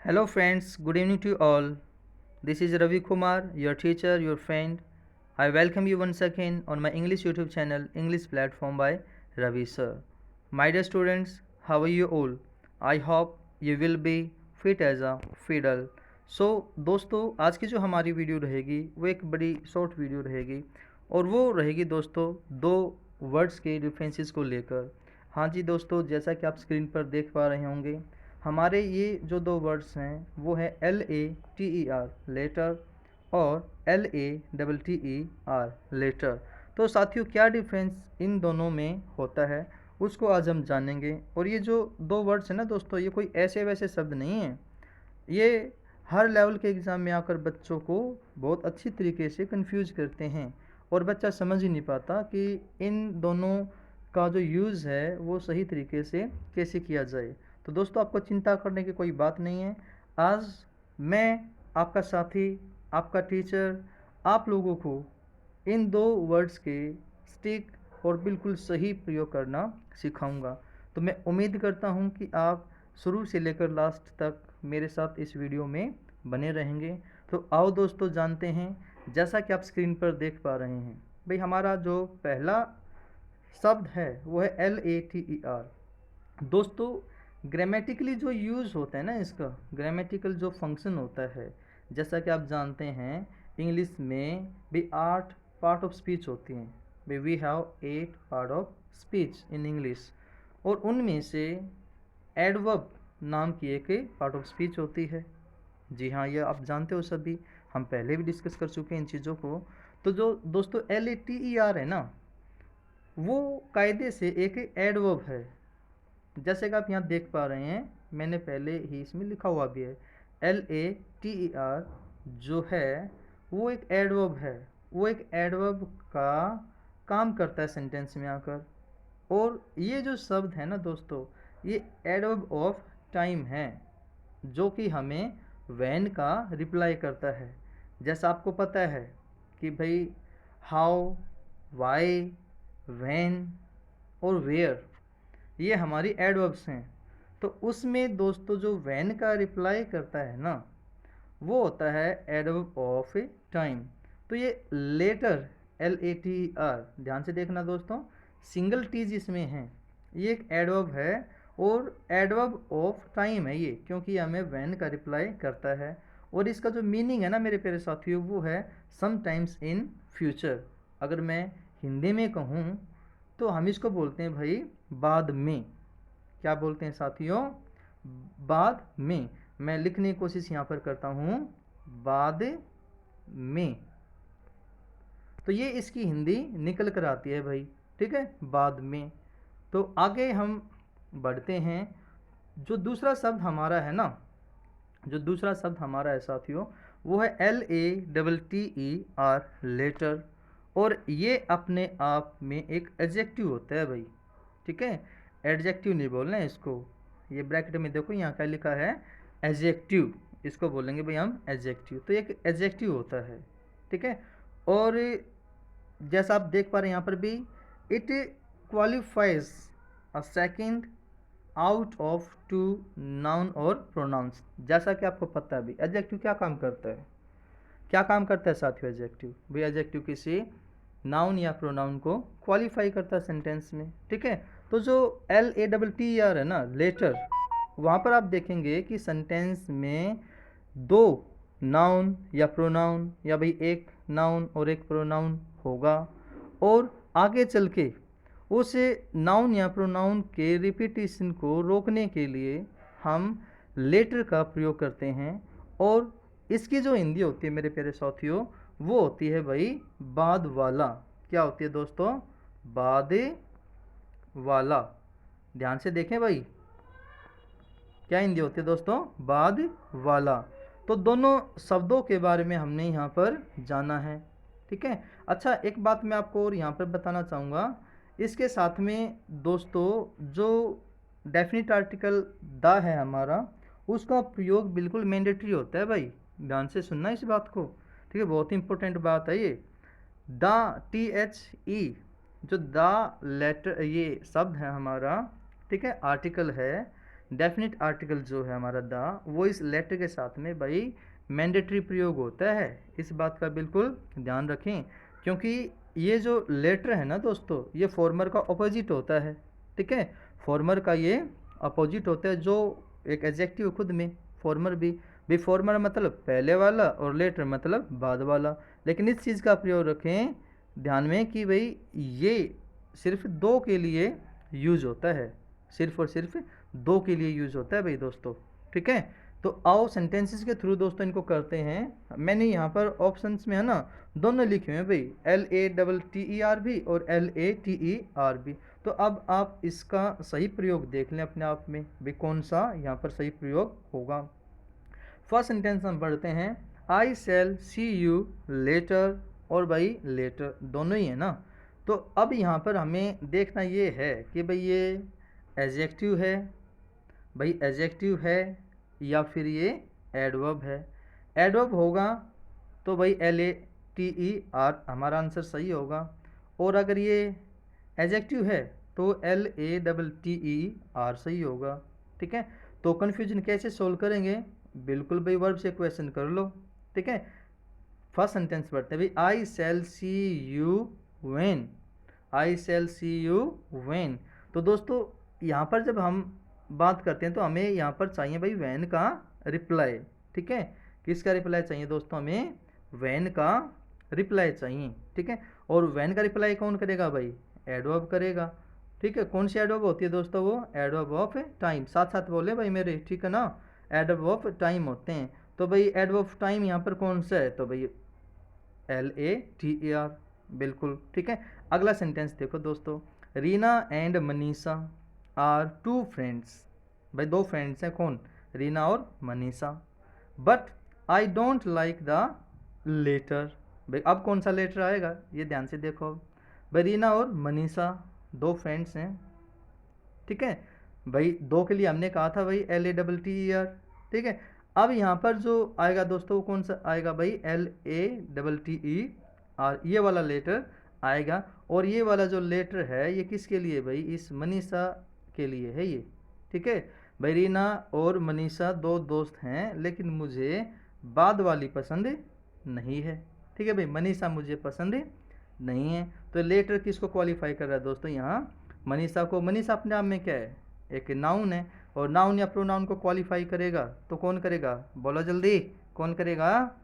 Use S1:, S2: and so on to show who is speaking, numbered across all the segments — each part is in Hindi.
S1: Hello friends, good evening to you all. This is Ravi Kumar, your teacher, your friend. I welcome you once again on my English YouTube channel, English platform by Ravi sir. My dear students, how are you all? I hope you will be fit as a fiddle. दोस्तों आज की जो हमारी वीडियो रहेगी वो एक बड़ी शॉर्ट वीडियो रहेगी और वो रहेगी दोस्तों दो वर्ड्स के डिफरेंसेस को लेकर। हाँ जी दोस्तों, जैसा कि आप स्क्रीन पर देख पा रहे होंगे, हमारे ये जो दो वर्ड्स हैं वो है LATER लेटर और LATTER लेटर। तो साथियों, क्या डिफरेंस इन दोनों में होता है उसको आज हम जानेंगे। और ये जो दो वर्ड्स हैं ना दोस्तों, ये कोई ऐसे वैसे शब्द नहीं हैं। ये हर लेवल के एग्ज़ाम में आकर बच्चों को बहुत अच्छी तरीके से कंफ्यूज करते हैं और बच्चा समझ ही नहीं पाता कि इन दोनों का जो यूज़ है वो सही तरीके से कैसे किया जाए। तो दोस्तों, आपको चिंता करने की कोई बात नहीं है। आज मैं आपका साथी, आपका टीचर, आप लोगों को इन दो वर्ड्स के स्टिक और बिल्कुल सही प्रयोग करना सिखाऊंगा। तो मैं उम्मीद करता हूं कि आप शुरू से लेकर लास्ट तक मेरे साथ इस वीडियो में बने रहेंगे। तो आओ दोस्तों जानते हैं, जैसा कि आप स्क्रीन पर देख पा रहे हैं भाई, हमारा जो पहला शब्द है वो है LATER। दोस्तों, ग्रामेटिकली जो यूज़ होता है ना, इसका ग्रामेटिकल जो फंक्शन होता है, जैसा कि आप जानते हैं इंग्लिश में भी 8 पार्ट ऑफ स्पीच होती हैं। भाई we have 8 part of speech in English, और उनमें से एडवर्ब नाम की एक पार्ट ऑफ स्पीच होती है। जी हाँ, ये आप जानते हो सभी, हम पहले भी डिस्कस कर चुके हैं इन चीज़ों को। तो जो दोस्तों LATER है ना, वो कायदे से एक एडवर्ब है। जैसे कि आप यहाँ देख पा रहे हैं, मैंने पहले ही इसमें लिखा हुआ भी है। LATER जो है वो एक एडवर्ब है। वो एक एडवर्ब का काम करता है सेंटेंस में आकर। और ये जो शब्द है ना दोस्तों, ये एडवर्ब ऑफ टाइम है, जो कि हमें व्हेन का रिप्लाई करता है। जैसा आपको पता है कि भाई हाउ, वाई, व्हेन और वेयर, ये हमारी एडवर्ब्स हैं। तो उसमें दोस्तों जो व्हेन का रिप्लाई करता है ना, वो होता है एडवर्ब ऑफ टाइम। तो ये लेटर LATER, ध्यान से देखना दोस्तों, सिंगल टी जिसमें है, ये एक एडवर्ब है और एडवर्ब ऑफ टाइम है ये, क्योंकि हमें व्हेन का रिप्लाई करता है। और इसका जो मीनिंग है ना मेरे प्यारे साथियों, वो है समटाइम्स इन फ्यूचर। अगर मैं हिंदी में कहूँ तो हम इसको बोलते हैं भाई बाद में। क्या बोलते हैं साथियों? बाद में। मैं लिखने की कोशिश यहाँ पर करता हूँ, बाद में। तो ये इसकी हिंदी निकल कर आती है भाई, ठीक है, बाद में। तो आगे हम बढ़ते हैं। जो दूसरा शब्द हमारा है ना, जो दूसरा शब्द हमारा है साथियों, वो है LATTER लेटर। और ये अपने आप में एक एडजेक्टिव होता है भाई, ठीक है। एडजेक्टिव नहीं बोलना है इसको। ये ब्रैकेट में देखो, यहाँ क्या लिखा है, एडजेक्टिव। इसको बोलेंगे भाई हम एडजेक्टिव। तो एक एडजेक्टिव होता है, ठीक है। और जैसा आप देख पा रहे हैं यहाँ पर भी, it qualifies a second out of two noun और प्रोनाउंस। जैसा कि आपको पता है भी, एडजेक्टिव क्या काम करता है, क्या काम करता है साथियों एडजेक्टिव? भाई एडजेक्टिव किसी नाउन या प्रोनाउन को क्वालिफाई करता है सेंटेंस में, ठीक है। तो जो LATTER है ना, लेटर, वहाँ पर आप देखेंगे कि सेंटेंस में दो नाउन या प्रोनाउन, या भाई एक नाउन और एक प्रोनाउन होगा। और आगे चल के उस नाउन या प्रोनाउन के रिपीटिशन को रोकने के लिए हम लेटर का प्रयोग करते हैं। और इसकी जो हिंदी होती है मेरे प्यारे साथियों, वो होती है भाई बाद वाला। क्या होती है दोस्तों? बाद वाला। ध्यान से देखें भाई, क्या हिंदी होती है दोस्तों? बाद वाला। तो दोनों शब्दों के बारे में हमने यहाँ पर जाना है, ठीक है। अच्छा, एक बात मैं आपको और यहाँ पर बताना चाहूँगा। इसके साथ में दोस्तों जो डेफिनेट आर्टिकल द है हमारा, उसका प्रयोग बिल्कुल मैंडेटरी होता है भाई। ध्यान से सुनना इस बात को, ठीक है, बहुत ही इंपॉर्टेंट बात है ये। द THE, जो द लेटर, ये शब्द है हमारा, ठीक है, आर्टिकल है, डेफिनेट आर्टिकल जो है हमारा द, वो इस लेटर के साथ में भाई मैंडेटरी प्रयोग होता है। इस बात का बिल्कुल ध्यान रखें, क्योंकि ये जो लेटर है ना दोस्तों, ये फॉर्मर का अपोजिट होता है। ठीक है, फॉर्मर का ये अपोजिट होता है, जो एक एडजेक्टिव खुद में फॉर्मर भी फॉर्मर मतलब पहले वाला और लेटर मतलब बाद वाला। लेकिन इस चीज़ का प्रयोग रखें ध्यान में कि भाई ये सिर्फ दो के लिए यूज होता है, सिर्फ और सिर्फ दो के लिए यूज होता है भाई दोस्तों। ठीक है, तो आओ सेंटेंसेस के थ्रू दोस्तों इनको करते हैं। मैंने यहाँ पर ऑप्शंस में है ना दोनों लिखे हुए हैं भाई, LATTER भी और LATER भी। तो अब आप इसका सही प्रयोग देख लें अपने आप में भी, कौन सा यहाँ पर सही प्रयोग होगा। फर्स्ट सेंटेंस हम पढ़ते हैं, आई शैल सी यू लेटर, और भाई लेटर दोनों ही है ना। तो अब यहाँ पर हमें देखना ये है कि भाई ये एडजेक्टिव है, भाई एडजेक्टिव है या फिर ये एडवर्ब है। एडवर्ब होगा तो भाई LATER हमारा आंसर सही होगा, और अगर ये एडजेक्टिव है तो LATTER सही होगा। ठीक है, तो कन्फ्यूजन कैसे सोल्व करेंगे, बिल्कुल भाई वर्ब से क्वेश्चन कर लो। ठीक है, फर्स्ट सेंटेंस पढ़ते हैं भाई, I shall see you when, I shall see you when. तो दोस्तों यहाँ पर जब हम बात करते हैं तो हमें यहाँ पर चाहिए भाई वैन का रिप्लाई। ठीक है, किसका रिप्लाई चाहिए दोस्तों, हमें वैन का रिप्लाई चाहिए। ठीक है, और वैन का रिप्लाई कौन करेगा भाई, एडवर्ब करेगा। ठीक है, कौन सी एडवर्ब होती है दोस्तों, वो एडवर्ब ऑफ टाइम। साथ साथ बोले भाई मेरे, ठीक है ना, एडवर्ब ऑफ टाइम होते हैं। तो भाई एडवर्ब ऑफ टाइम यहाँ पर कौन सा है, तो भाई LATER, बिल्कुल। ठीक है, अगला सेंटेंस देखो दोस्तों, Reena and Manisha are two friends, भाई दो फ्रेंड्स हैं, कौन, रीना और Manisha. But I don't like the latter, भाई अब कौन सा लेटर आएगा ये ध्यान से देखो। भाई रीना और मनीषा दो फ्रेंड्स हैं। ठीक है, भाई दो के लिए हमने कहा था भाई LATTER। ठीक है, अब यहाँ पर जो आएगा दोस्तों वो कौन सा आएगा भाई, LATTER, ये वाला लेटर आएगा। और ये वाला जो लेटर है ये किसके लिए भाई, इस मनीषा के लिए है ये। ठीक है, भाई रीना और मनीषा दो दोस्त हैं, लेकिन मुझे बाद वाली पसंद नहीं है। ठीक है भाई, मनीषा मुझे पसंद नहीं है। तो लेटर किसको क्वालिफाई कर रहा है दोस्तों, यहाँ मनीषा को। मनीषा अपने आप में क्या है, एक नाउन है, और नाउन या प्रोनाउन को क्वालिफाई करेगा तो कौन करेगा, बोलो जल्दी, कौन करेगा,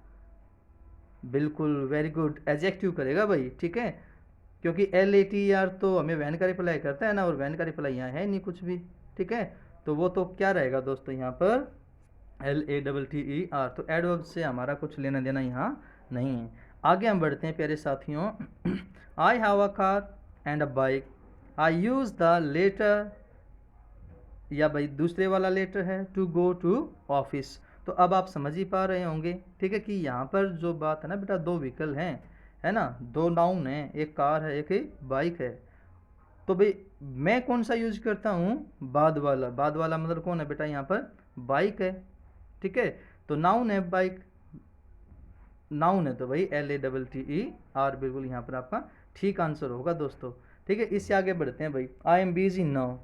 S1: बिल्कुल वेरी गुड, एडजेक्टिव करेगा भाई। ठीक है, क्योंकि LATER तो हमें वैन का रिप्लाई करता है ना, और वैन का रिप्लाई यहाँ है नहीं कुछ भी। ठीक है, तो वो तो क्या रहेगा दोस्तों यहाँ पर LATTER। तो एडवर्ब से हमारा कुछ लेना देना यहाँ नहीं है। आगे हम बढ़ते हैं प्यारे साथियों, I have a car and a bike, I use the latter, या भाई दूसरे वाला लेटर है टू गो टू ऑफिस। तो अब आप समझ ही पा रहे होंगे, ठीक है, कि यहाँ पर जो बात है ना बेटा, दो व्हीकल हैं, है ना, दो नाउन हैं, एक कार है एक बाइक है। तो भाई मैं कौन सा यूज करता हूँ, बाद वाला। बाद वाला मतलब कौन है बेटा, यहाँ पर बाइक है। ठीक है, तो नाउन है बाइक, नाउन है तो भाई LATTER, बिल्कुल यहाँ पर आपका ठीक आंसर होगा दोस्तों। ठीक है, इससे आगे बढ़ते हैं भाई, I am busy now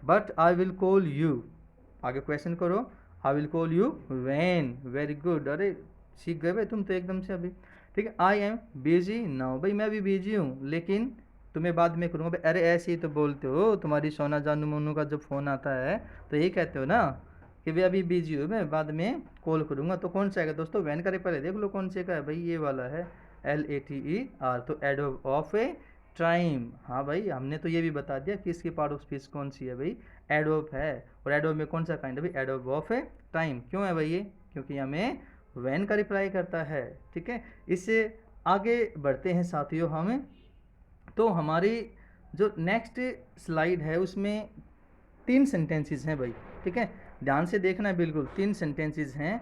S1: but I will call you, आगे क्वेश्चन करो, I will call you when, very good, अरे सीख गए भाई तुम तो एकदम से अभी। ठीक है, आई एम बिजी नाउ, भाई मैं अभी बिजी हूँ लेकिन तुम्हें बाद में करूँगा भाई। अरे ऐसे ही तो बोलते हो, तुम्हारी सोना जानू मोनू का जब फ़ोन आता है तो यही कहते हो ना कि भाई अभी बिजी हो, मैं बाद में कॉल करूँगा। तो कौन सा आएगा दोस्तों, वैन का पहले देख लो कौन से का है भाई, ये वाला है LATER, तो एडवर्ब ऑफ ए टाइम। हाँ भाई, हमने तो ये भी बता दिया कि इसकी पार्ट ऑफ स्पीच कौन सी है भाई, एडवर्ब है। और एडवर्ब में कौन सा काइंड है भाई, एडवर्ब ऑफ ए टाइम। क्यों है भाई ये, क्योंकि हमें वैन का रिप्लाई करता है। ठीक है, इससे आगे बढ़ते हैं साथियों हम। तो हमारी जो नेक्स्ट स्लाइड है उसमें 3 सेंटेंसेस हैं भाई। ठीक है, ध्यान से देखना है, बिल्कुल 3 सेंटेंसेस हैं,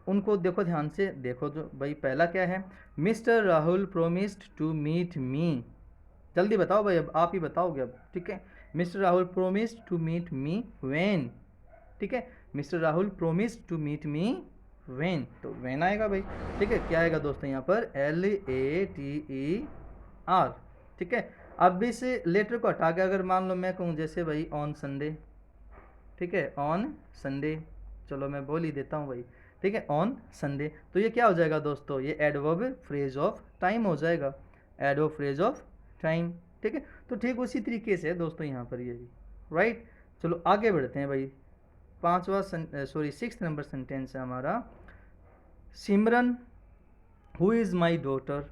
S1: उनको देखो ध्यान से देखो। जो भाई पहला क्या है, mister Rahul promised to meet me, जल्दी बताओ भाई, अब आप ही बताओगे अब। ठीक है, mister Rahul promised to meet me when. ठीक है, mister Rahul promised to meet me when, तो व्हेन आएगा भाई। ठीक है, क्या आएगा दोस्तों यहाँ पर, LATER। ठीक है, अब इस लेटर को हटा के अगर मान लो मैं कहूँ जैसे भाई ऑन संडे, ठीक है, ऑन संडे, चलो मैं बोल ही देता हूँ भाई, ठीक है, ऑन संडे। तो ये क्या हो जाएगा दोस्तों, ये एडवर्ब फ्रेज ऑफ टाइम हो जाएगा, एडवर्ब फ्रेज ऑफ टाइम, ठीक है। तो ठीक उसी तरीके से दोस्तों यहाँ पर ये भी, राइट। चलो आगे बढ़ते हैं भाई, सिक्स्थ नंबर सेंटेंस है हमारा, Simran who is my daughter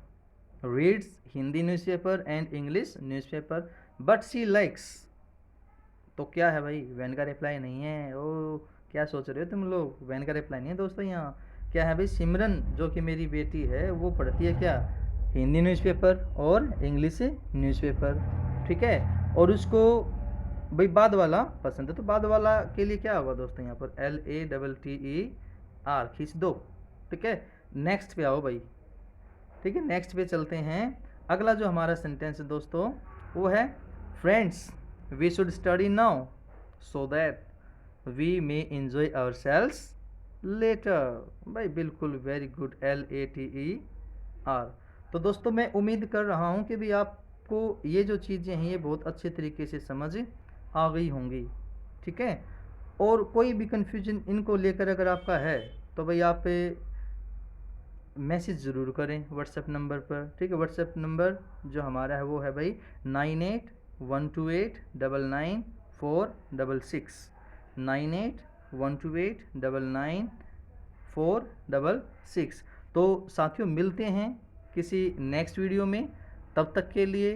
S1: reads Hindi newspaper and English newspaper but she likes. तो क्या है भाई, वैन का रिप्लाई नहीं है, ओ क्या सोच रहे हो तुम लोग, वैन का रिप्लाई नहीं है दोस्तों यहाँ। क्या है भाई, सिमरन जो कि मेरी बेटी है वो पढ़ती है क्या, हिंदी न्यूज़पेपर और इंग्लिश न्यूज़पेपर, ठीक है। और उसको भाई बाद वाला पसंद है, तो बाद वाला के लिए क्या होगा दोस्तों, यहाँ पर LATTER खींच दो, ठीक है। नेक्स्ट पे आओ भाई, ठीक है, नेक्स्ट पे चलते हैं। अगला जो हमारा सेंटेंस है दोस्तों वो है, friends we should study now so that we may enjoy ourselves later. भाई बिल्कुल वेरी गुड, LATER। तो दोस्तों मैं उम्मीद कर रहा हूँ कि भी आपको ये जो चीज़ें हैं ये बहुत अच्छे तरीके से समझ आ गई होंगी, ठीक है। और कोई भी कन्फ्यूजन इनको लेकर अगर आपका है तो भाई आप मैसेज ज़रूर करें व्हाट्सएप नंबर पर, ठीक है। व्हाट्सएप नंबर जो हमारा है वो है भाई 9812899466, 9812899466। तो साथियों मिलते हैं किसी नेक्स्ट वीडियो में, तब तक के लिए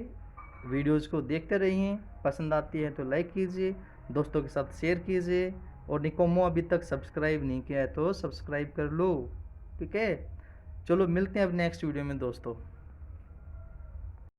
S1: वीडियोज़ को देखते रहिए, पसंद आती है तो लाइक कीजिए, दोस्तों के साथ शेयर कीजिए, और निकोमो अभी तक सब्सक्राइब नहीं किया है तो सब्सक्राइब कर लो, ठीक है। चलो मिलते हैं अब नेक्स्ट वीडियो में दोस्तों।